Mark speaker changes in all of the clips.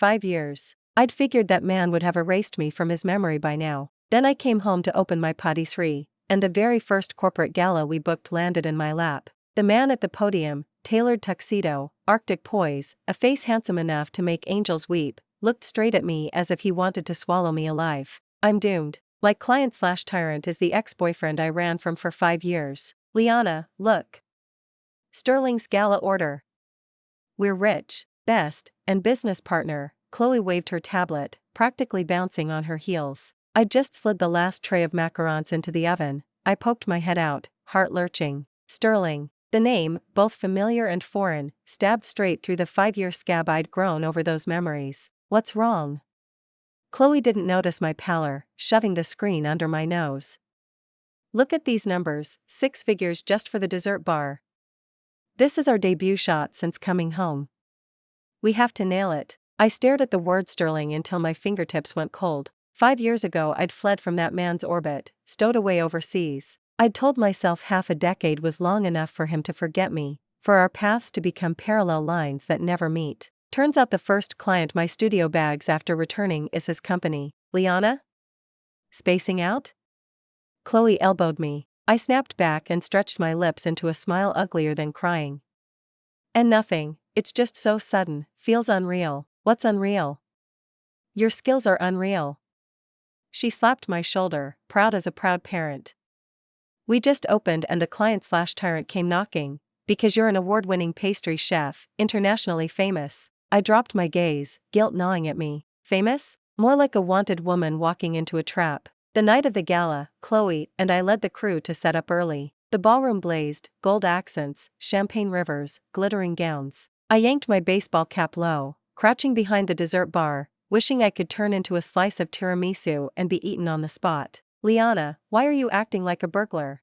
Speaker 1: 5 years. I'd figured that man would have erased me from his memory by now. Then I came home to open my patisserie, and the very first corporate gala we booked landed in my lap. The man at the podium, tailored tuxedo, Arctic poise, a face handsome enough to make angels weep, looked straight at me as if he wanted to swallow me alive. I'm doomed. My client/tyrant is the ex-boyfriend I ran from for 5 years. Liana, look. Sterling's gala order. We're rich, best, and business partner. Chloe waved her tablet, practically bouncing on her heels. I just slid the last tray of macarons into the oven. I poked my head out, heart lurching. Sterling. The name, both familiar and foreign, stabbed straight through the 5-year scab I'd grown over those memories. What's wrong? Chloe didn't notice my pallor, shoving the screen under my nose. Look at these numbers, 6 figures just for the dessert bar. This is our debut shot since coming home. We have to nail it. I stared at the word Sterling until my fingertips went cold. 5 years ago I'd fled from that man's orbit, stowed away overseas. I'd told myself half a decade was long enough for him to forget me, for our paths to become parallel lines that never meet. Turns out the first client my studio bags after returning is his company. Liana? Spacing out? Chloe elbowed me. I snapped back and stretched my lips into a smile uglier than crying. And nothing, it's just so sudden, feels unreal. What's unreal? Your skills are unreal. She slapped my shoulder, proud as a proud parent. We just opened and the client/tyrant came knocking, because you're an award-winning pastry chef, internationally famous. I dropped my gaze, guilt gnawing at me. Famous? More like a wanted woman walking into a trap. The night of the gala, Chloe and I led the crew to set up early. The ballroom blazed, gold accents, champagne rivers, glittering gowns. I yanked my baseball cap low, crouching behind the dessert bar, wishing I could turn into a slice of tiramisu and be eaten on the spot. Liana, why are you acting like a burglar?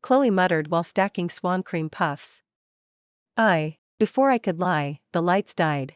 Speaker 1: Chloe muttered while stacking swan cream puffs. Before I could lie, the lights died.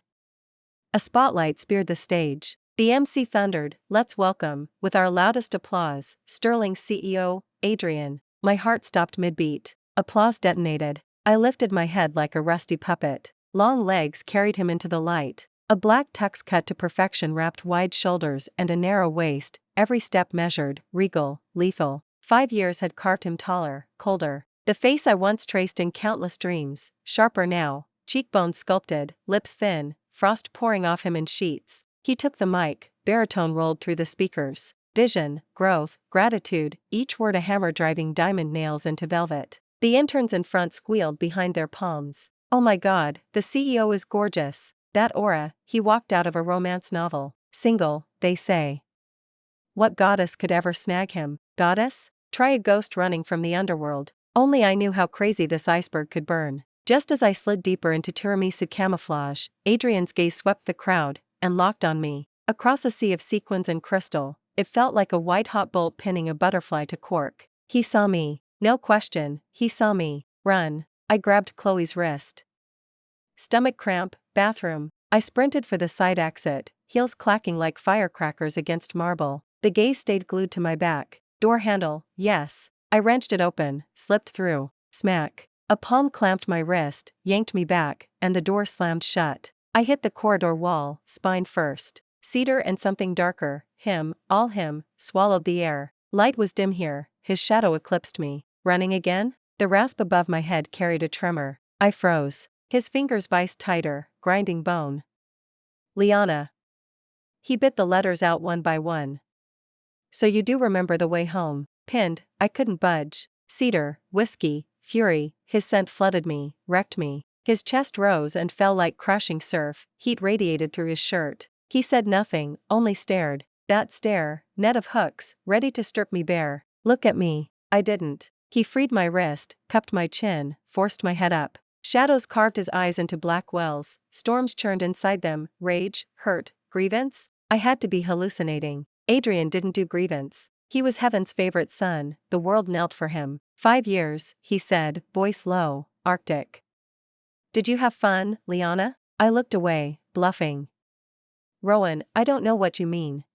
Speaker 1: A spotlight speared the stage. The MC thundered, "Let's welcome," with our loudest applause, Sterling's CEO, Adrian. My heart stopped mid-beat. Applause detonated. I lifted my head like a rusty puppet. Long legs carried him into the light. A black tux cut to perfection wrapped wide shoulders and a narrow waist, every step measured, regal, lethal. 5 years had carved him taller, colder. The face I once traced in countless dreams, sharper now, cheekbones sculpted, lips thin, frost pouring off him in sheets. He took the mic, baritone rolled through the speakers. Vision, growth, gratitude, each word a hammer driving diamond nails into velvet. The interns in front squealed behind their palms. Oh my God, the CEO is gorgeous. That aura, he walked out of a romance novel. Single, they say. What goddess could ever snag him? Goddess? Try a ghost running from the underworld. Only I knew how crazy this iceberg could burn. Just as I slid deeper into tiramisu camouflage, Adrian's gaze swept the crowd and locked on me. Across a sea of sequins and crystal, it felt like a white-hot bolt pinning a butterfly to cork. He saw me. No question, he saw me. Run. I grabbed Chloe's wrist. Stomach cramp, bathroom. I sprinted for the side exit, heels clacking like firecrackers against marble. The gaze stayed glued to my back. Door handle, yes. I wrenched it open, slipped through. Smack. A palm clamped my wrist, yanked me back, and the door slammed shut. I hit the corridor wall, spine first. Cedar and something darker, him, all him, swallowed the air. Light was dim here, his shadow eclipsed me. Running again? The rasp above my head carried a tremor. I froze. His fingers viced tighter, grinding bone. Liana. He bit the letters out one by one. So you do remember the way home. Pinned, I couldn't budge. Cedar, whiskey, fury, his scent flooded me, wrecked me. His chest rose and fell like crashing surf, heat radiated through his shirt. He said nothing, only stared. That stare, net of hooks, ready to strip me bare. Look at me. I didn't. He freed my wrist, cupped my chin, forced my head up. Shadows carved his eyes into black wells, storms churned inside them, rage, hurt, grievance. I had to be hallucinating. Adrian didn't do grievance. He was heaven's favorite son, the world knelt for him. 5 years, he said, voice low, Arctic. Did you have fun, Liana? I looked away, bluffing. Rowan, I don't know what you mean.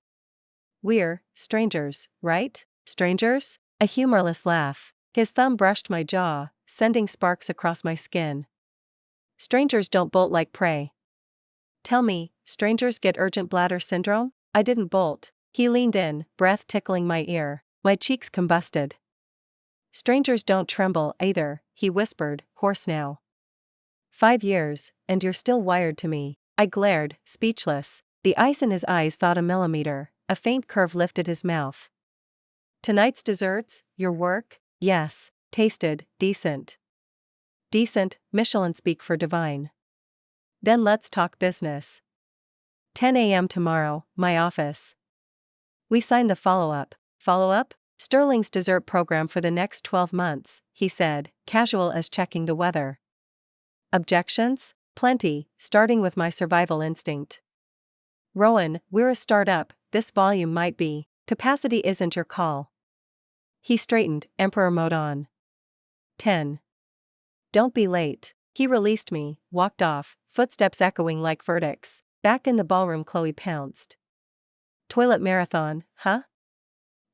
Speaker 1: We're strangers, right? Strangers? A humorless laugh. His thumb brushed my jaw, sending sparks across my skin. Strangers don't bolt like prey. Tell me, strangers get urgent bladder syndrome? I didn't bolt. He leaned in, breath tickling my ear. My cheeks combusted. Strangers don't tremble either, he whispered, hoarse now. 5 years, and you're still wired to me. I glared, speechless. The ice in his eyes thawed a millimeter. A faint curve lifted his mouth. Tonight's desserts, your work? Yes. Tasted, decent. Decent, Michelin speak for divine. Then let's talk business. 10 a.m. tomorrow, my office. We signed the follow-up. Follow-up? Sterling's dessert program for the next 12 months, he said, casual as checking the weather. Objections? Plenty, starting with my survival instinct. Rowan, we're a startup, this volume might be. Capacity isn't your call. He straightened, Emperor mode on. 10. Don't be late. He released me, walked off, footsteps echoing like verdicts. Back in the ballroom, Chloe pounced. Toilet marathon, huh?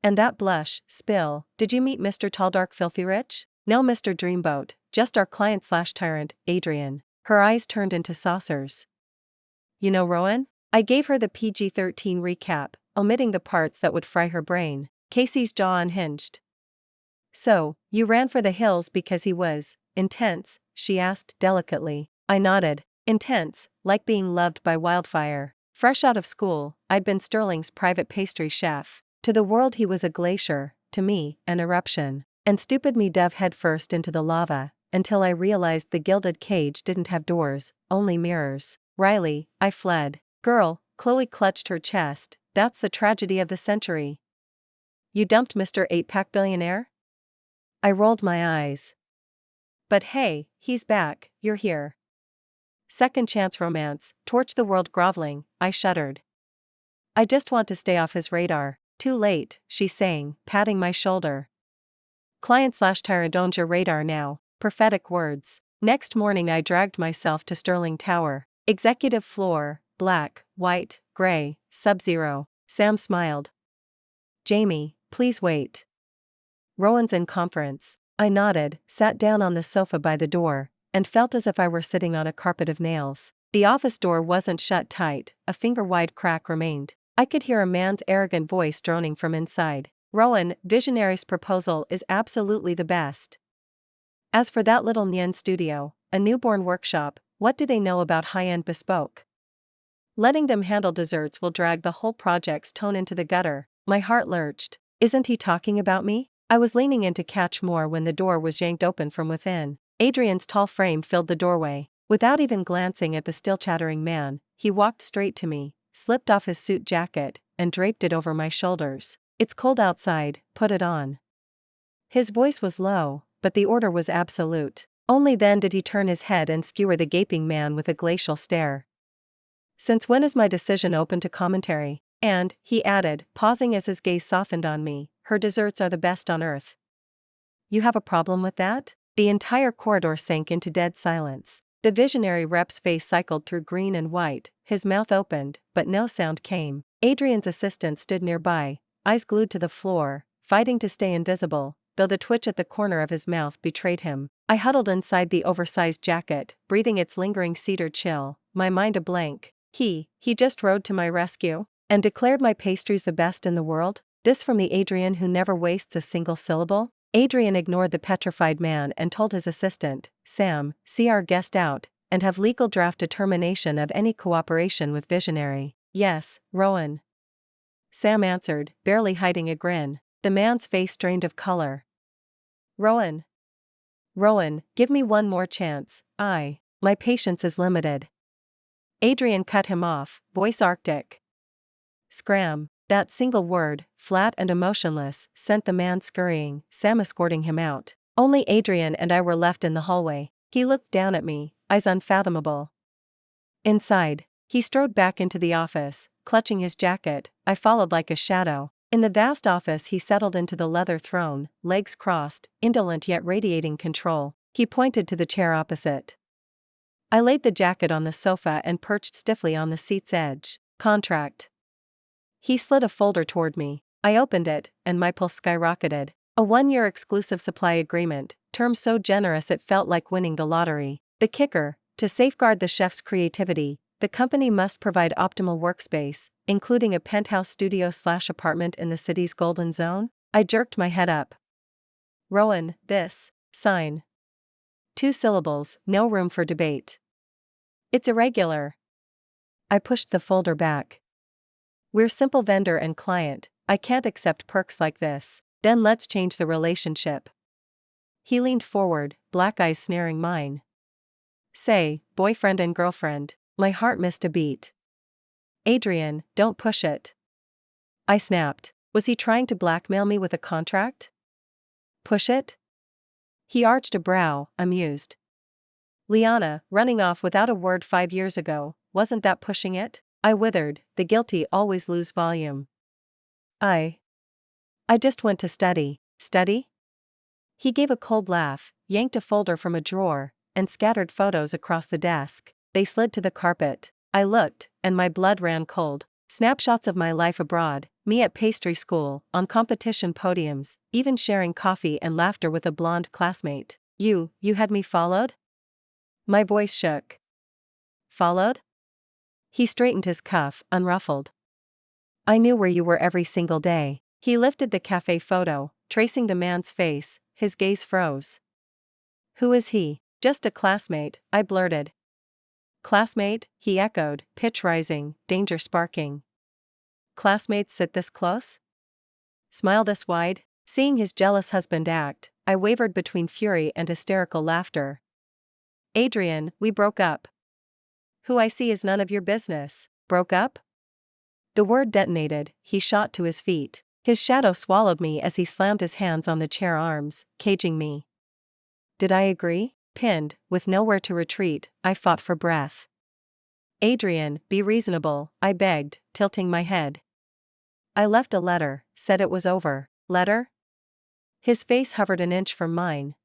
Speaker 1: And that blush, spill. Did you meet Mr. Talldark Filthy Rich? No, Mr. Dreamboat, just our client/tyrant, Adrian. Her eyes turned into saucers. You know Rowan? I gave her the PG-13 recap, omitting the parts that would fry her brain. Casey's jaw unhinged. So, you ran for the hills because he was intense, she asked delicately. I nodded. Intense, like being loved by wildfire. Fresh out of school, I'd been Sterling's private pastry chef. To the world he was a glacier, to me, an eruption. And stupid me dove headfirst into the lava, until I realized the gilded cage didn't have doors, only mirrors. Riley, I fled. Girl, Chloe clutched her chest, that's the tragedy of the century. You dumped Mr. 8-pack billionaire? I rolled my eyes. But hey, he's back, you're here. Second chance romance, torch the world groveling, I shuddered. I just want to stay off his radar. Too late, she sang, patting my shoulder. Client/tyrant owns your radar now, prophetic words. Next morning I dragged myself to Sterling Tower. Executive floor, black, white, gray, sub-zero. Sam smiled. Jamie, please wait. Rowan's in conference. I nodded, sat down on the sofa by the door, and felt as if I were sitting on a carpet of nails. The office door wasn't shut tight, a finger-wide crack remained. I could hear a man's arrogant voice droning from inside. Rowan, Visionary's proposal is absolutely the best. As for that little Nyen studio, a newborn workshop, what do they know about high-end bespoke? Letting them handle desserts will drag the whole project's tone into the gutter. My heart lurched. Isn't he talking about me? I was leaning in to catch more when the door was yanked open from within. Adrian's tall frame filled the doorway. Without even glancing at the still chattering man, he walked straight to me, slipped off his suit jacket, and draped it over my shoulders. It's cold outside, put it on. His voice was low, but the order was absolute. Only then did he turn his head and skewer the gaping man with a glacial stare. Since when is my decision open to commentary? And, he added, pausing as his gaze softened on me, her desserts are the best on earth. You have a problem with that? The entire corridor sank into dead silence. The visionary rep's face cycled through green and white, his mouth opened, but no sound came. Adrian's assistant stood nearby, eyes glued to the floor, fighting to stay invisible, though the twitch at the corner of his mouth betrayed him. I huddled inside the oversized jacket, breathing its lingering cedar chill, my mind a blank. He just rode to my rescue, and declared my pastries the best in the world? This from the Adrian who never wastes a single syllable? Adrian ignored the petrified man and told his assistant, Sam, see our guest out, and have legal draft determination of any cooperation with Visionary. Yes, Rowan. Sam answered, barely hiding a grin. The man's face drained of color. Rowan, give me one more chance. My patience is limited. Adrian cut him off, voice arctic. Scram. That single word, flat and emotionless, sent the man scurrying, Sam escorting him out. Only Adrian and I were left in the hallway. He looked down at me, eyes unfathomable. Inside, he strode back into the office, clutching his jacket. I followed like a shadow. In the vast office he settled into the leather throne, legs crossed, indolent yet radiating control. He pointed to the chair opposite. I laid the jacket on the sofa and perched stiffly on the seat's edge. Contract. He slid a folder toward me. I opened it, and my pulse skyrocketed. A 1-year exclusive supply agreement, terms so generous it felt like winning the lottery. The kicker, to safeguard the chef's creativity, The company must provide optimal workspace, including a penthouse studio/apartment in the city's golden zone? I jerked my head up. Rowan, this sign. 2 syllables, no room for debate. It's irregular. I pushed the folder back. We're simple vendor and client, I can't accept perks like this. Then let's change the relationship. He leaned forward, black eyes snaring mine. Say, boyfriend and girlfriend. My heart missed a beat. Adrian, don't push it. I snapped. Was he trying to blackmail me with a contract? Push it? He arched a brow, amused. Liana, running off without a word 5 years ago, wasn't that pushing it? I withered, the guilty always lose volume. I just went to study. Study? He gave a cold laugh, yanked a folder from a drawer, and scattered photos across the desk. They slid to the carpet. I looked, and my blood ran cold. Snapshots of my life abroad, me at pastry school, on competition podiums, even sharing coffee and laughter with a blonde classmate. You had me followed? My voice shook. Followed? He straightened his cuff, unruffled. I knew where you were every single day. He lifted the cafe photo, tracing the man's face, his gaze froze. Who is he? Just a classmate, I blurted. Classmate, he echoed, pitch rising, danger sparking. Classmates sit this close? Smile this wide? Seeing his jealous husband act, I wavered between fury and hysterical laughter. Adrian, we broke up. Who I see is none of your business. Broke up? The word detonated, he shot to his feet. His shadow swallowed me as he slammed his hands on the chair arms, caging me. Did I agree? Pinned, with nowhere to retreat, I fought for breath. Adrian, be reasonable, I begged, tilting my head. I left a letter, said it was over. Letter? His face hovered an inch from mine.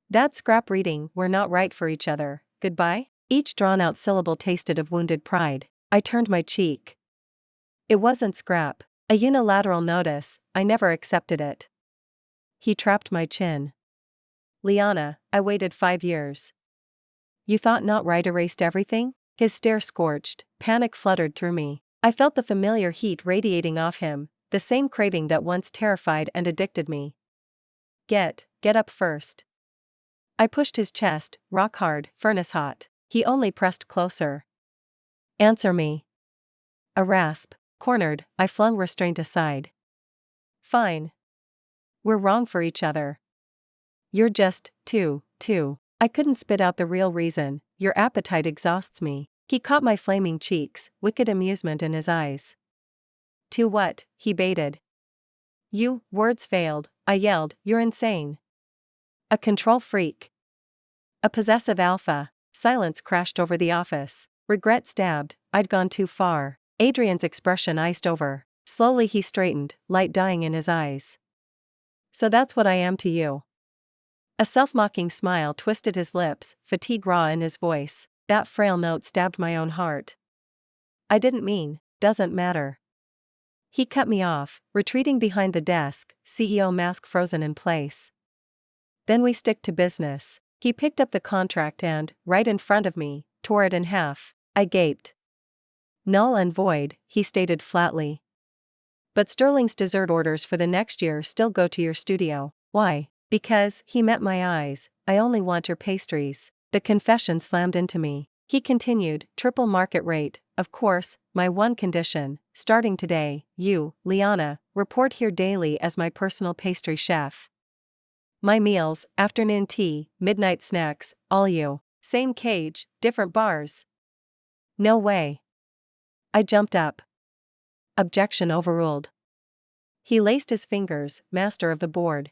Speaker 1: That scrap reading, we're not right for each other, goodbye? Each drawn-out syllable tasted of wounded pride. I turned my cheek. It wasn't scrap. A unilateral notice, I never accepted it. He trapped my chin. Liana, I waited 5 years. You thought not right erased everything? His stare scorched, panic fluttered through me. I felt the familiar heat radiating off him, the same craving that once terrified and addicted me. Get up first. I pushed his chest, rock hard, furnace hot. He only pressed closer. Answer me. A rasp. Cornered, I flung restraint aside. Fine. We're wrong for each other. You're just, too. I couldn't spit out the real reason, your appetite exhausts me. He caught my flaming cheeks, wicked amusement in his eyes. To what? He baited. You, words failed, I yelled, you're insane. A control freak. A possessive alpha. Silence crashed over the office. Regret stabbed, I'd gone too far. Adrian's expression iced over. Slowly he straightened, light dying in his eyes. So that's what I am to you. A self-mocking smile twisted his lips, fatigue raw in his voice. That frail note stabbed my own heart. I didn't mean, doesn't matter. He cut me off, retreating behind the desk, CEO mask frozen in place. Then we stick to business. He picked up the contract and, right in front of me, tore it in half. I gaped. Null and void, he stated flatly. But Sterling's dessert orders for the next year still go to your studio. Why? Because, he met my eyes, I only want your pastries. The confession slammed into me. He continued, triple market rate, of course, my one condition, starting today, you, Liana, report here daily as my personal pastry chef. My meals, afternoon tea, midnight snacks, all you. Same cage, different bars. No way. I jumped up. Objection overruled. He laced his fingers, master of the board.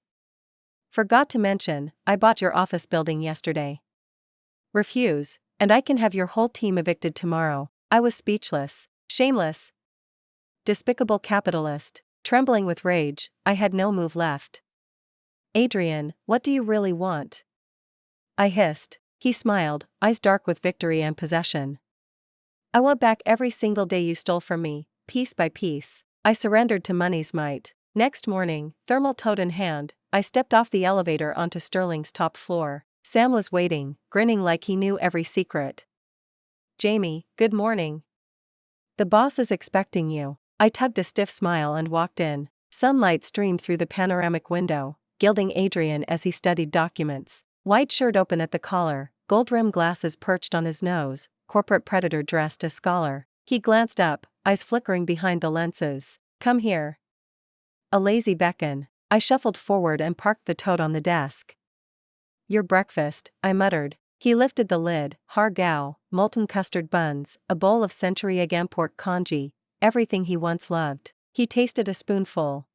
Speaker 1: Forgot to mention, I bought your office building yesterday. Refuse, and I can have your whole team evicted tomorrow. I was speechless, shameless, despicable capitalist. Trembling with rage, I had no move left. Adrian, what do you really want? I hissed. He smiled, eyes dark with victory and possession. I want back every single day you stole from me, piece by piece. I surrendered to money's might. Next morning, thermal toad in hand, I stepped off the elevator onto Sterling's top floor. Sam was waiting, grinning like he knew every secret. Jamie, good morning. The boss is expecting you. I tugged a stiff smile and walked in. Sunlight streamed through the panoramic window, gilding Adrian as he studied documents. White shirt open at the collar, gold-rimmed glasses perched on his nose, corporate predator dressed as scholar. He glanced up, eyes flickering behind the lenses. Come here. A lazy beckon. I shuffled forward and parked the tote on the desk. Your breakfast, I muttered. He lifted the lid, hargao, molten custard buns, a bowl of century agam pork congee, everything he once loved. He tasted a spoonful.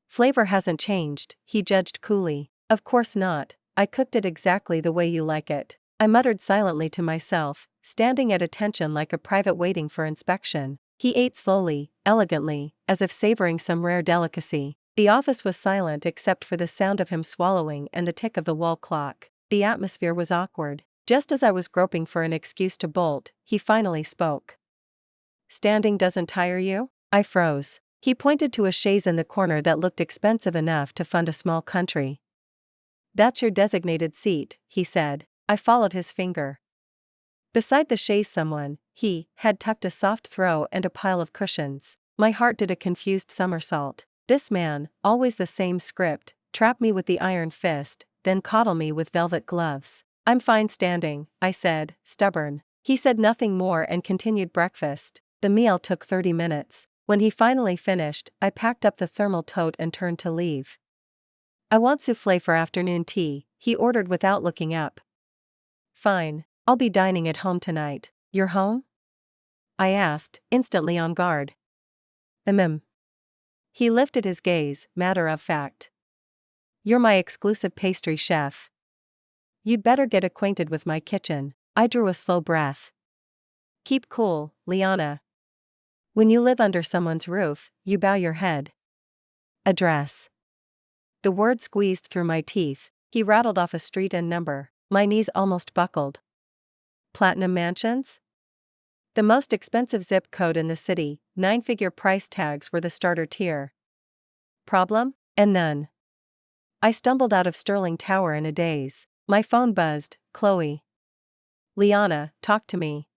Speaker 1: Flavor hasn't changed, he judged coolly. Of course not, I cooked it exactly the way you like it. I muttered silently to myself, standing at attention like a private waiting for inspection. He ate slowly, elegantly, as if savoring some rare delicacy. The office was silent except for the sound of him swallowing and the tick of the wall clock. The atmosphere was awkward. Just as I was groping for an excuse to bolt, he finally spoke. Standing doesn't tire you? I froze. He pointed to a chaise in the corner that looked expensive enough to fund a small country. That's your designated seat, he said. I followed his finger. Beside the chaise someone, he, had tucked a soft throw and a pile of cushions. My heart did a confused somersault. This man, always the same script, trap me with the iron fist, then coddle me with velvet gloves. I'm fine standing, I said, stubborn. He said nothing more and continued breakfast. The meal took 30 minutes. When he finally finished, I packed up the thermal tote and turned to leave. I want soufflé for afternoon tea, he ordered without looking up. Fine, I'll be dining at home tonight. You're home? I asked, instantly on guard. He lifted his gaze, matter of fact. You're my exclusive pastry chef. You'd better get acquainted with my kitchen. I drew a slow breath. Keep cool, Liana. When you live under someone's roof, you bow your head. Address. The word squeezed through my teeth. He rattled off a street and number. My knees almost buckled. Platinum Mansions? The most expensive zip code in the city, 9-figure price tags were the starter tier. Problem? And none. I stumbled out of Sterling Tower in a daze. My phone buzzed. Chloe. Liana, talk to me.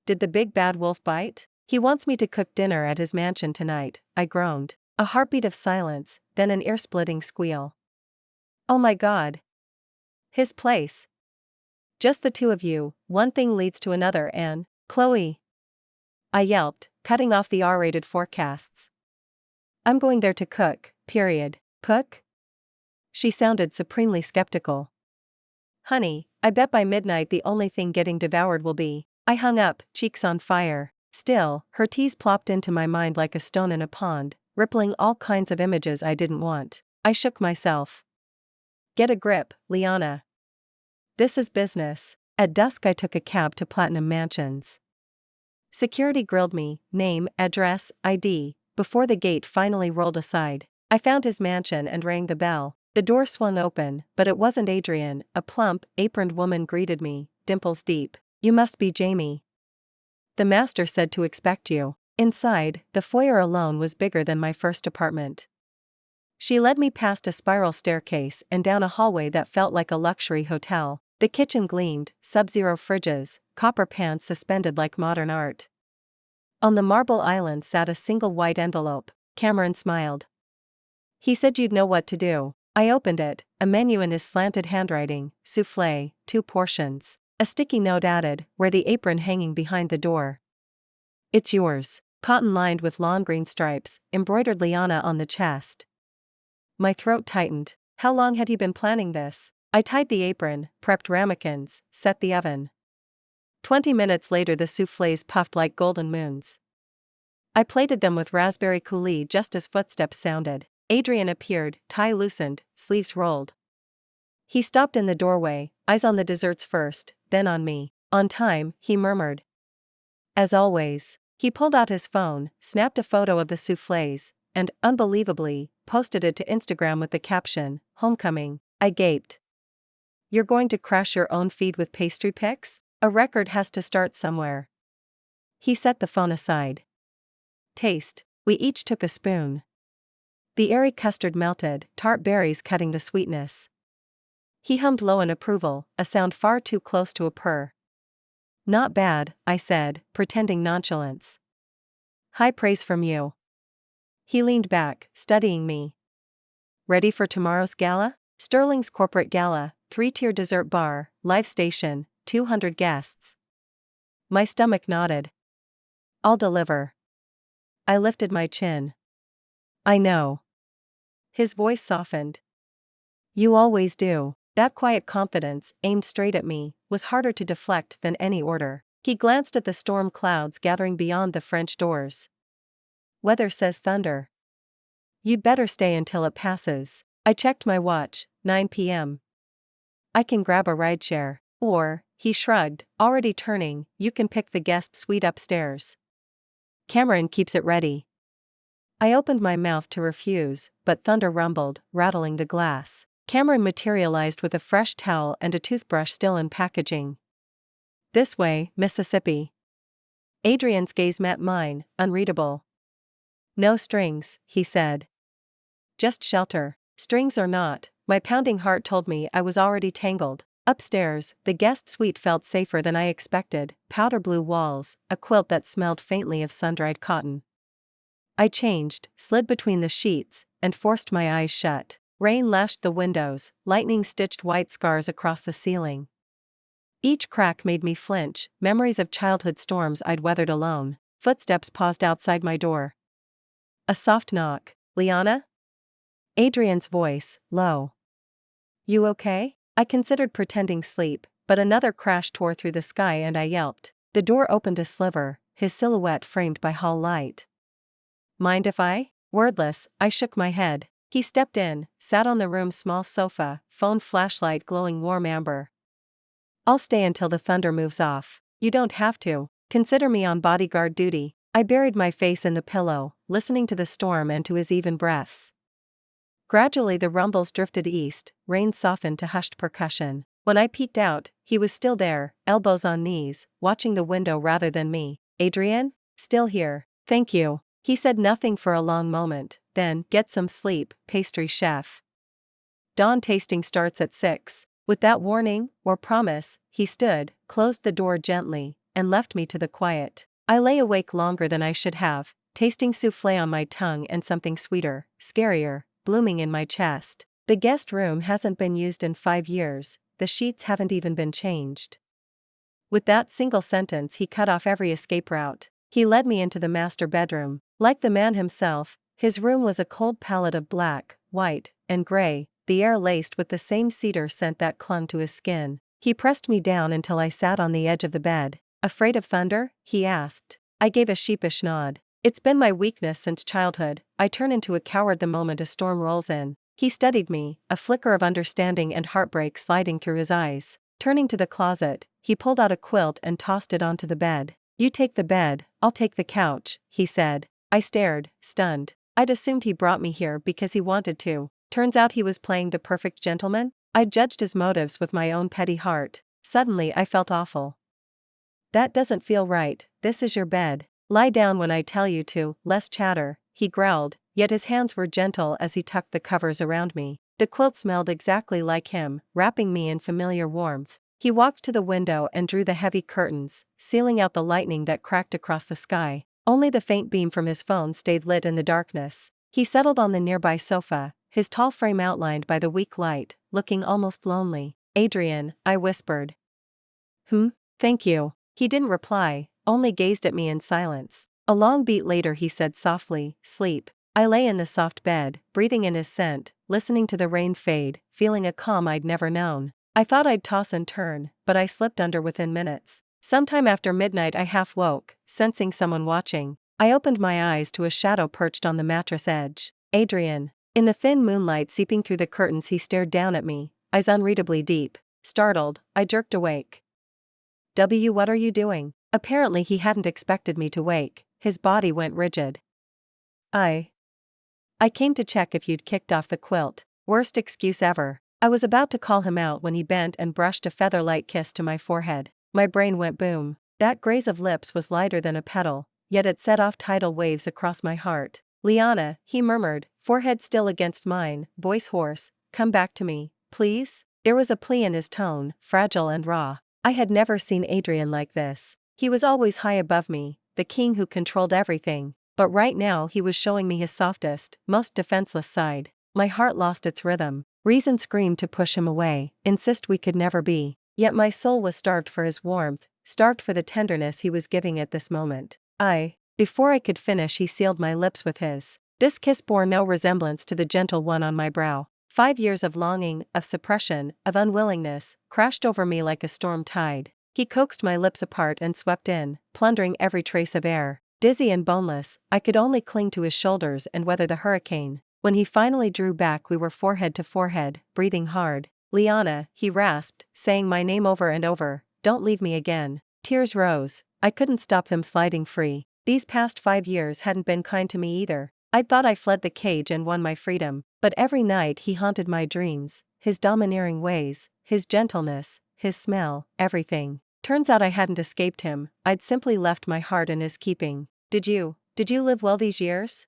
Speaker 1: Did the big bad wolf bite? He wants me to cook dinner at his mansion tonight, I groaned. A heartbeat of silence, then an ear-splitting squeal. Oh my God. His place. Just the two of you, one thing leads to another and, Chloe. I yelped, cutting off the R-rated forecasts. I'm going there to cook, period. Cook? She sounded supremely skeptical. Honey, I bet by midnight the only thing getting devoured will be. I hung up, cheeks on fire. Still, her tease plopped into my mind like a stone in a pond, rippling all kinds of images I didn't want. I shook myself. Get a grip, Liana. This is business. At dusk I took a cab to Platinum Mansions. Security grilled me, name, address, ID, before the gate finally rolled aside. I found his mansion and rang the bell. The door swung open, but it wasn't Adrian. A plump, aproned woman greeted me, dimples deep. You must be Jamie. The master said to expect you. Inside, the foyer alone was bigger than my first apartment. She led me past a spiral staircase and down a hallway that felt like a luxury hotel. The kitchen gleamed, sub-zero fridges, copper pans suspended like modern art. On the marble island sat a single white envelope. Cameron smiled. He said you'd know what to do. I opened it, a menu in his slanted handwriting, soufflé, 2 portions. A sticky note added, where the apron hanging behind the door. It's yours. Cotton lined with lawn green stripes, embroidered Liana on the chest. My throat tightened. How long had he been planning this? I tied the apron, prepped ramekins, set the oven. 20 minutes later the soufflés puffed like golden moons. I plated them with raspberry coulis just as footsteps sounded. Adrian appeared, tie loosened, sleeves rolled. He stopped in the doorway, eyes on the desserts first, then on me. On time, he murmured. As always. He pulled out his phone, snapped a photo of the soufflés, and, unbelievably, posted it to Instagram with the caption, Homecoming. I gaped. You're going to crash your own feed with pastry pics? A record has to start somewhere. He set the phone aside. Taste. We each took a spoon. The airy custard melted, tart berries cutting the sweetness. He hummed low in approval, a sound far too close to a purr. Not bad, I said, pretending nonchalance. High praise from you. He leaned back, studying me. Ready for tomorrow's gala? Sterling's corporate gala, 3-tier dessert bar, live station, 200 guests. My stomach nodded. I'll deliver. I lifted my chin. I know. His voice softened. You always do. That quiet confidence, aimed straight at me, was harder to deflect than any order. He glanced at the storm clouds gathering beyond the French doors. Weather says thunder. You'd better stay until it passes. I checked my watch, 9 p.m. I can grab a rideshare. Or, he shrugged, already turning, you can pick the guest suite upstairs. Cameron keeps it ready. I opened my mouth to refuse, but thunder rumbled, rattling the glass. Cameron materialized with a fresh towel and a toothbrush still in packaging. This way, Mississippi. Adrian's gaze met mine, unreadable. No strings, he said. Just shelter. Strings or not, my pounding heart told me I was already tangled. Upstairs, the guest suite felt safer than I expected, powder blue walls, a quilt that smelled faintly of sun-dried cotton. I changed, slid between the sheets, and forced my eyes shut. Rain lashed the windows, lightning stitched white scars across the ceiling. Each crack made me flinch, memories of childhood storms I'd weathered alone. Footsteps paused outside my door. A soft knock. Liana? Adrian's voice, low. You okay? I considered pretending sleep, but another crash tore through the sky and I yelped. The door opened a sliver, his silhouette framed by hall light. Mind if I? Wordless, I shook my head. He stepped in, sat on the room's small sofa, phone flashlight glowing warm amber. I'll stay until the thunder moves off. You don't have to. Consider me on bodyguard duty. I buried my face in the pillow, listening to the storm and to his even breaths. Gradually the rumbles drifted east, rain softened to hushed percussion. When I peeked out, he was still there, elbows on knees, watching the window rather than me. Adrian? Still here. Thank you. He said nothing for a long moment, then, get some sleep, pastry chef. Dawn tasting starts at 6. With that warning, or promise, he stood, closed the door gently, and left me to the quiet. I lay awake longer than I should have, tasting soufflé on my tongue and something sweeter, scarier, blooming in my chest. The guest room hasn't been used in 5 years, the sheets haven't even been changed. With that single sentence he cut off every escape route. He led me into the master bedroom. Like the man himself, his room was a cold palette of black, white, and gray, the air laced with the same cedar scent that clung to his skin. He pressed me down until I sat on the edge of the bed. Afraid of thunder? He asked. I gave a sheepish nod. It's been my weakness since childhood. I turn into a coward the moment a storm rolls in. He studied me, a flicker of understanding and heartbreak sliding through his eyes. Turning to the closet, he pulled out a quilt and tossed it onto the bed. You take the bed, I'll take the couch, he said. I stared, stunned. I'd assumed he brought me here because he wanted to. Turns out he was playing the perfect gentleman. I'd judged his motives with my own petty heart. Suddenly I felt awful. That doesn't feel right. This is your bed. Lie down when I tell you to, less chatter, he growled, yet his hands were gentle as he tucked the covers around me. The quilt smelled exactly like him, wrapping me in familiar warmth. He walked to the window and drew the heavy curtains, sealing out the lightning that cracked across the sky. Only the faint beam from his phone stayed lit in the darkness. He settled on the nearby sofa, his tall frame outlined by the weak light, looking almost lonely. Adrian, I whispered. Thank you. He didn't reply, only gazed at me in silence. A long beat later he said softly, sleep. I lay in the soft bed, breathing in his scent, listening to the rain fade, feeling a calm I'd never known. I thought I'd toss and turn, but I slipped under within minutes. Sometime after midnight I half woke, sensing someone watching. I opened my eyes to a shadow perched on the mattress edge. Adrian. In the thin moonlight seeping through the curtains he stared down at me, eyes unreadably deep. Startled, I jerked awake. What are you doing? Apparently he hadn't expected me to wake. His body went rigid. I came to check if you'd kicked off the quilt. Worst excuse ever. I was about to call him out when he bent and brushed a feather-light kiss to my forehead. My brain went boom. That graze of lips was lighter than a petal, yet it set off tidal waves across my heart. Liana, he murmured, forehead still against mine, voice hoarse, come back to me, please? There was a plea in his tone, fragile and raw. I had never seen Adrian like this. He was always high above me, the king who controlled everything. But right now he was showing me his softest, most defenseless side. My heart lost its rhythm. Reason screamed to push him away, insist we could never be. Yet my soul was starved for his warmth, starved for the tenderness he was giving at this moment. Before I could finish, he sealed my lips with his. This kiss bore no resemblance to the gentle one on my brow. 5 years of longing, of suppression, of unwillingness, crashed over me like a storm tide. He coaxed my lips apart and swept in, plundering every trace of air. Dizzy and boneless, I could only cling to his shoulders and weather the hurricane. When he finally drew back, we were forehead to forehead, breathing hard. "Liana," he rasped, saying my name over and over, "don't leave me again." Tears rose. I couldn't stop them sliding free. These past 5 years hadn't been kind to me either. I'd thought I fled the cage and won my freedom, but every night he haunted my dreams, his domineering ways, his gentleness, his smell, everything. Turns out I hadn't escaped him, I'd simply left my heart in his keeping. Did you live well these years?"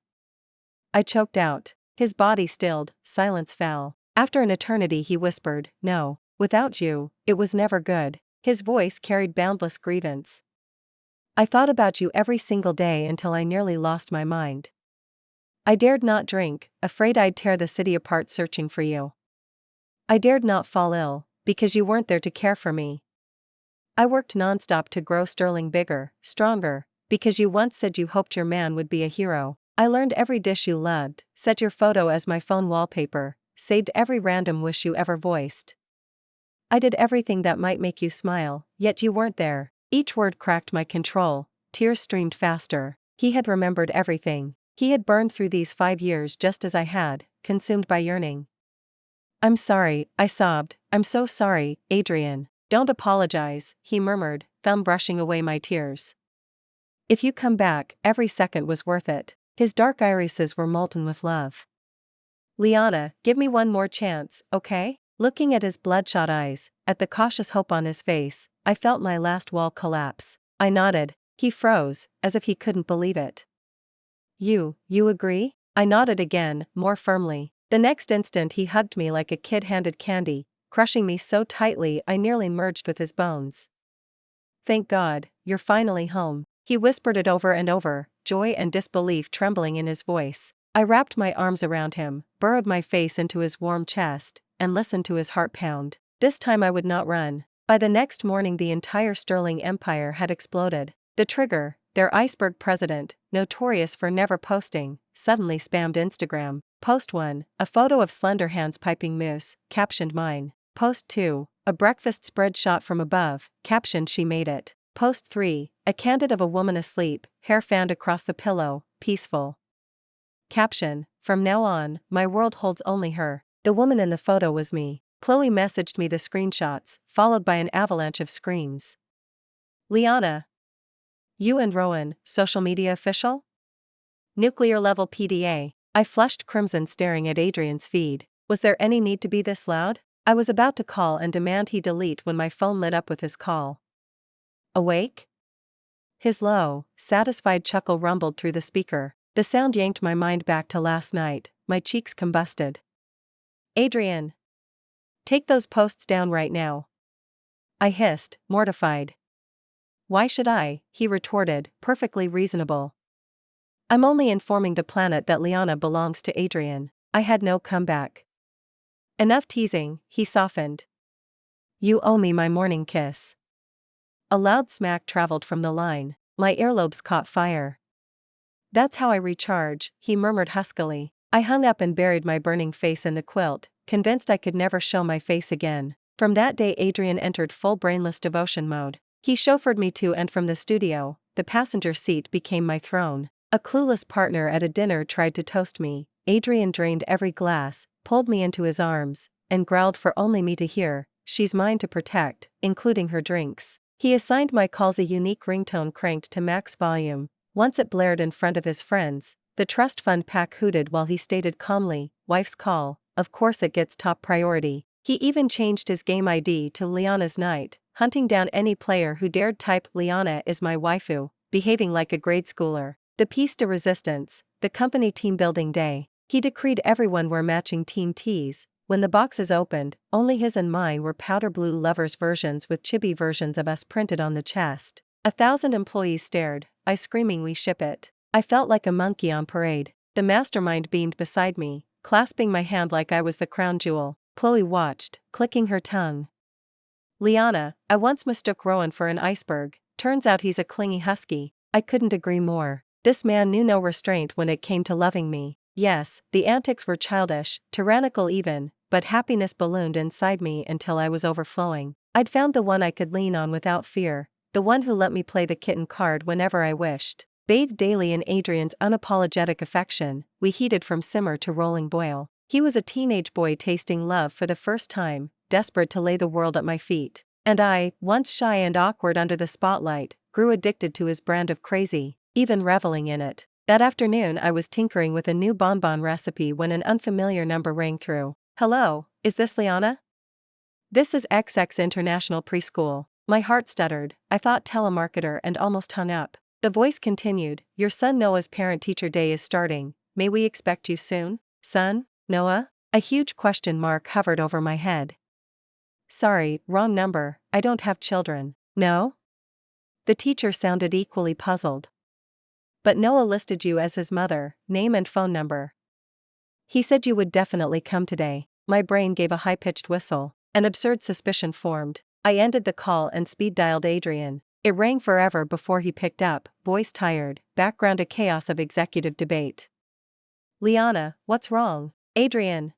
Speaker 1: I choked out. His body stilled, silence fell. After an eternity he whispered, "No, without you, it was never good." His voice carried boundless grievance. "I thought about you every single day until I nearly lost my mind. I dared not drink, afraid I'd tear the city apart searching for you. I dared not fall ill, because you weren't there to care for me. I worked nonstop to grow sterling bigger, stronger, because you once said you hoped your man would be a hero. I learned every dish you loved, set your photo as my phone wallpaper, saved every random wish you ever voiced. I did everything that might make you smile, yet you weren't there." Each word cracked my control, tears streamed faster. He had remembered everything. He had burned through these 5 years just as I had, consumed by yearning. "I'm sorry," I sobbed. "I'm so sorry, Adrian." "Don't apologize," he murmured, thumb brushing away my tears. "If you come back, every second was worth it." His dark irises were molten with love. "Liana, give me one more chance, okay?" Looking at his bloodshot eyes, at the cautious hope on his face, I felt my last wall collapse. I nodded. He froze, as if he couldn't believe it. You agree?" I nodded again, more firmly. The next instant he hugged me like a kid handed candy, crushing me so tightly I nearly merged with his bones. "Thank God, you're finally home." He whispered it over and over, joy and disbelief trembling in his voice. I wrapped my arms around him, burrowed my face into his warm chest, and listened to his heart pound. This time I would not run. By the next morning the entire Sterling Empire had exploded. The Trigger, their iceberg president, notorious for never posting, suddenly spammed Instagram. Post 1, a photo of slender hands piping mousse, captioned mine. Post 2, a breakfast spread shot from above, captioned she made it. Post 3, a candid of a woman asleep, hair fanned across the pillow, peaceful. Caption, "From now on, my world holds only her." The woman in the photo was me. Chloe messaged me the screenshots, followed by an avalanche of screams. "Liana. You and Rowan, social media official? Nuclear level PDA." I flushed crimson staring at Adrian's feed. Was there any need to be this loud? I was about to call and demand he delete when my phone lit up with his call. "Awake?" His low, satisfied chuckle rumbled through the speaker. The sound yanked my mind back to last night, my cheeks combusted. "Adrian. Take those posts down right now." I hissed, mortified. "Why should I?" he retorted, perfectly reasonable. "I'm only informing the planet that Liana belongs to Adrian." I had no comeback. "Enough teasing," he softened. "You owe me my morning kiss." A loud smack traveled from the line. My earlobes caught fire. "That's how I recharge," he murmured huskily. I hung up and buried my burning face in the quilt, convinced I could never show my face again. From that day Adrian entered full brainless devotion mode. He chauffeured me to and from the studio, the passenger seat became my throne. A clueless partner at a dinner tried to toast me. Adrian drained every glass, pulled me into his arms, and growled for only me to hear, "She's mine to protect," including her drinks. He assigned my calls a unique ringtone cranked to max volume. Once it blared in front of his friends, the trust fund pack hooted while he stated calmly, "Wife's call, of course it gets top priority." He even changed his game ID to Liana's Night, hunting down any player who dared type "Liana is my waifu," behaving like a grade schooler. The piece de resistance, the company team building day. He decreed everyone wear matching team tees, When the boxes opened, only his and mine were powder blue lovers versions with chibi versions of us printed on the chest. 1,000 employees stared, I screaming we ship it. I felt like a monkey on parade. The mastermind beamed beside me, clasping my hand like I was the crown jewel. Chloe watched, clicking her tongue. Liana, I once mistook Rowan for an iceberg, turns out he's a clingy husky. I couldn't agree more. This man knew no restraint when it came to loving me. Yes, the antics were childish, tyrannical even, but happiness ballooned inside me until I was overflowing. I'd found the one I could lean on without fear, the one who let me play the kitten card whenever I wished. Bathed daily in Adrian's unapologetic affection, we heated from simmer to rolling boil. He was a teenage boy tasting love for the first time, desperate to lay the world at my feet. And I, once shy and awkward under the spotlight, grew addicted to his brand of crazy, even reveling in it. That afternoon I was tinkering with a new bonbon recipe when an unfamiliar number rang through. Hello, is this Liana? This is XX International Preschool. My heart stuttered, I thought telemarketer and almost hung up. The voice continued, your son Noah's parent-teacher day is starting, may we expect you soon? Son? Noah? A huge question mark hovered over my head. Sorry, wrong number, I don't have children. No? The teacher sounded equally puzzled. But Noah listed you as his mother, name and phone number. He said you would definitely come today. My brain gave a high-pitched whistle. An absurd suspicion formed. I ended the call and speed-dialed Adrian. It rang forever before he picked up, voice tired, background a chaos of executive debate. Liana, what's wrong? Adrian.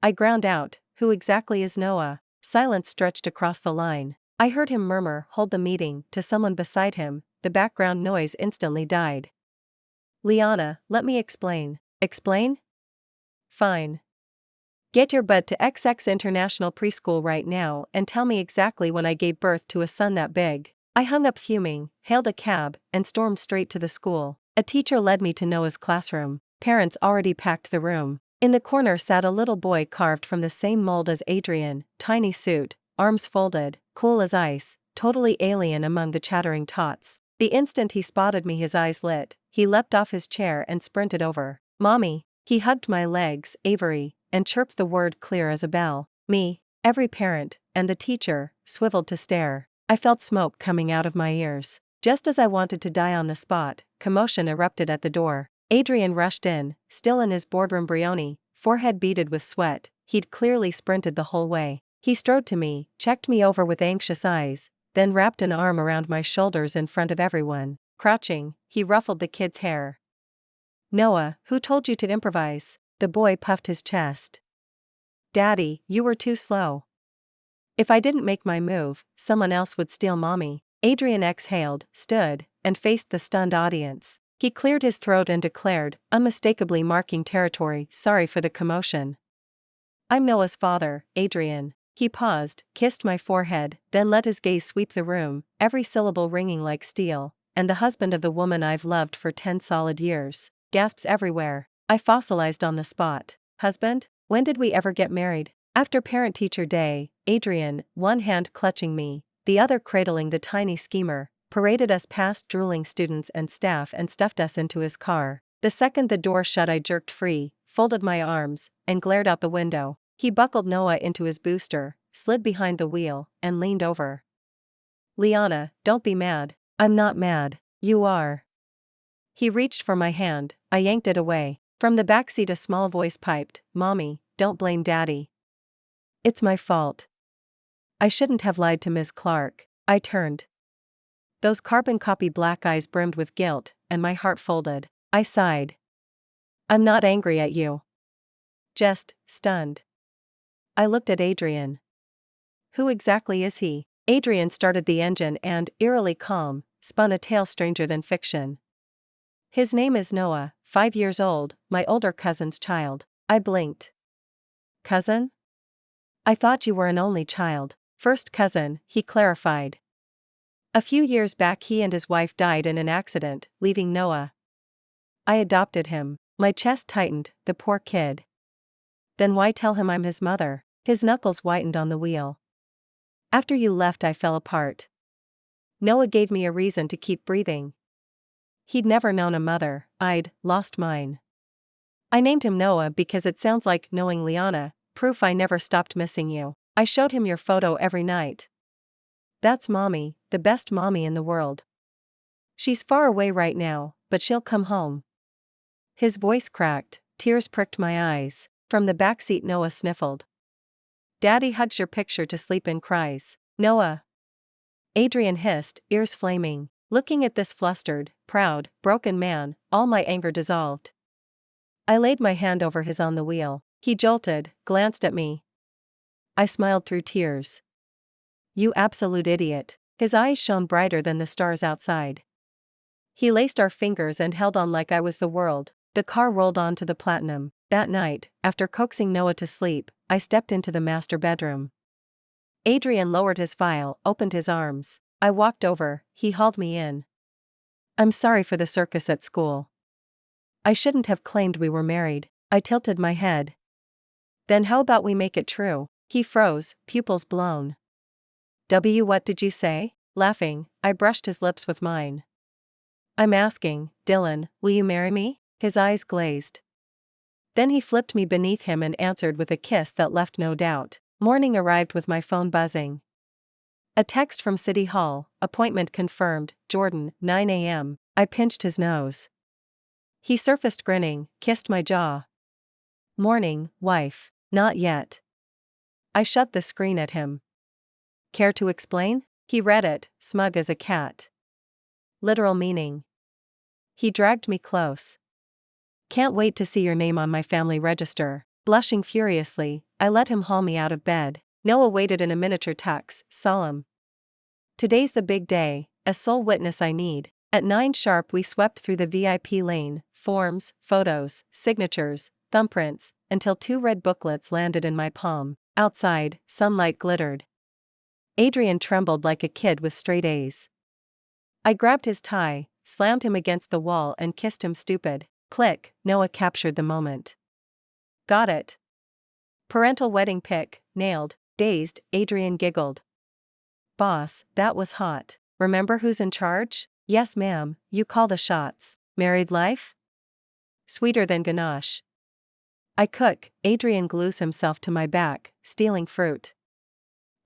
Speaker 1: I ground out, who exactly is Noah? Silence stretched across the line. I heard him murmur, hold the meeting, to someone beside him. The background noise instantly died. Liana, let me explain. Explain? Fine. Get your butt to XX International Preschool right now and tell me exactly when I gave birth to a son that big. I hung up fuming, hailed a cab, and stormed straight to the school. A teacher led me to Noah's classroom. Parents already packed the room. In the corner sat a little boy carved from the same mold as Adrian, tiny suit, arms folded, cool as ice, totally alien among the chattering tots. The instant he spotted me his eyes lit, he leapt off his chair and sprinted over. Mommy! He hugged my legs, Avery, and chirped the word clear as a bell. Me, every parent, and the teacher, swiveled to stare. I felt smoke coming out of my ears. Just as I wanted to die on the spot, commotion erupted at the door. Adrian rushed in, still in his boardroom brioni, forehead beaded with sweat. He'd clearly sprinted the whole way. He strode to me, checked me over with anxious eyes, then wrapped an arm around my shoulders in front of everyone. Crouching, he ruffled the kid's hair. Noah, who told you to improvise? The boy puffed his chest. Daddy, you were too slow. If I didn't make my move, someone else would steal Mommy. Adrian exhaled, stood, and faced the stunned audience. He cleared his throat and declared, unmistakably marking territory, sorry for the commotion. I'm Noah's father, Adrian. He paused, kissed my forehead, then let his gaze sweep the room, every syllable ringing like steel. And the husband of the woman I've loved for 10 solid years. Gasps everywhere. I fossilized on the spot. Husband? When did we ever get married? After parent-teacher day, Adrian, one hand clutching me, the other cradling the tiny schemer, paraded us past drooling students and staff and stuffed us into his car. The second the door shut I jerked free, folded my arms, and glared out the window. He buckled Noah into his booster, slid behind the wheel, and leaned over. Liana, don't be mad. I'm not mad. You are. He reached for my hand, I yanked it away. From the backseat a small voice piped, Mommy, don't blame Daddy. It's my fault. I shouldn't have lied to Ms. Clark. I turned. Those carbon copy black eyes brimmed with guilt, and my heart folded. I sighed. I'm not angry at you. Just stunned. I looked at Adrian. Who exactly is he? Adrian started the engine and, eerily calm, spun a tale stranger than fiction. His name is Noah, 5 years old, my older cousin's child. I blinked. Cousin? I thought you were an only child. First cousin, he clarified. A few years back he and his wife died in an accident, leaving Noah. I adopted him. My chest tightened, the poor kid. Then why tell him I'm his mother? His knuckles whitened on the wheel. After you left I fell apart. Noah gave me a reason to keep breathing. He'd never known a mother, I'd lost mine. I named him Noah because it sounds like knowing Liana, proof I never stopped missing you. I showed him your photo every night. That's mommy, the best mommy in the world. She's far away right now, but she'll come home. His voice cracked, tears pricked my eyes. From the backseat Noah sniffled. Daddy hugs your picture to sleep and cries. Noah. Adrian hissed, ears flaming. Looking at this flustered, proud, broken man, all my anger dissolved. I laid my hand over his on the wheel. He jolted, glanced at me. I smiled through tears. You absolute idiot. His eyes shone brighter than the stars outside. He laced our fingers and held on like I was the world. The car rolled on to the platinum. That night, after coaxing Noah to sleep, I stepped into the master bedroom. Adrian lowered his file, opened his arms. I walked over, he hauled me in. I'm sorry for the circus at school. I shouldn't have claimed we were married. I tilted my head. Then how about we make it true? He froze, pupils blown. What did you say? Laughing, I brushed his lips with mine. I'm asking, Dylan, will you marry me? His eyes glazed. Then he flipped me beneath him and answered with a kiss that left no doubt. Morning arrived with my phone buzzing. A text from City Hall, appointment confirmed, Jordan, 9 a.m. I pinched his nose. He surfaced grinning, kissed my jaw. Morning, wife. Not yet. I shut the screen at him. Care to explain? He read it, smug as a cat. Literal meaning. He dragged me close. Can't wait to see your name on my family register. Blushing furiously, I let him haul me out of bed. Noah waited in a miniature tux, solemn. Today's the big day, a sole witness I need. At 9 sharp we swept through the VIP lane, forms, photos, signatures, thumbprints, until 2 red booklets landed in my palm. Outside, sunlight glittered. Adrian trembled like a kid with straight A's. I grabbed his tie, slammed him against the wall and kissed him stupid. Click, Noah captured the moment. Got it. Parental wedding pic, nailed. Dazed, Adrian giggled. Boss, that was hot. Remember who's in charge? Yes ma'am, you call the shots. Married life? Sweeter than ganache. I cook, Adrian glues himself to my back, stealing fruit.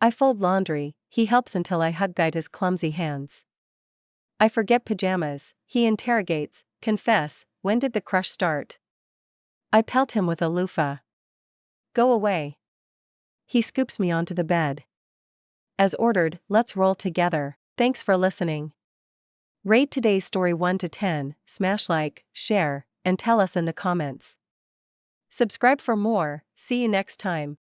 Speaker 1: I fold laundry, he helps until I hug guide his clumsy hands. I forget pajamas, he interrogates, confess, when did the crush start? I pelt him with a loofah. Go away. He scoops me onto the bed. As ordered, let's roll together. Thanks for listening. Rate today's story 1 to 10, smash like, share, and tell us in the comments. Subscribe for more, see you next time.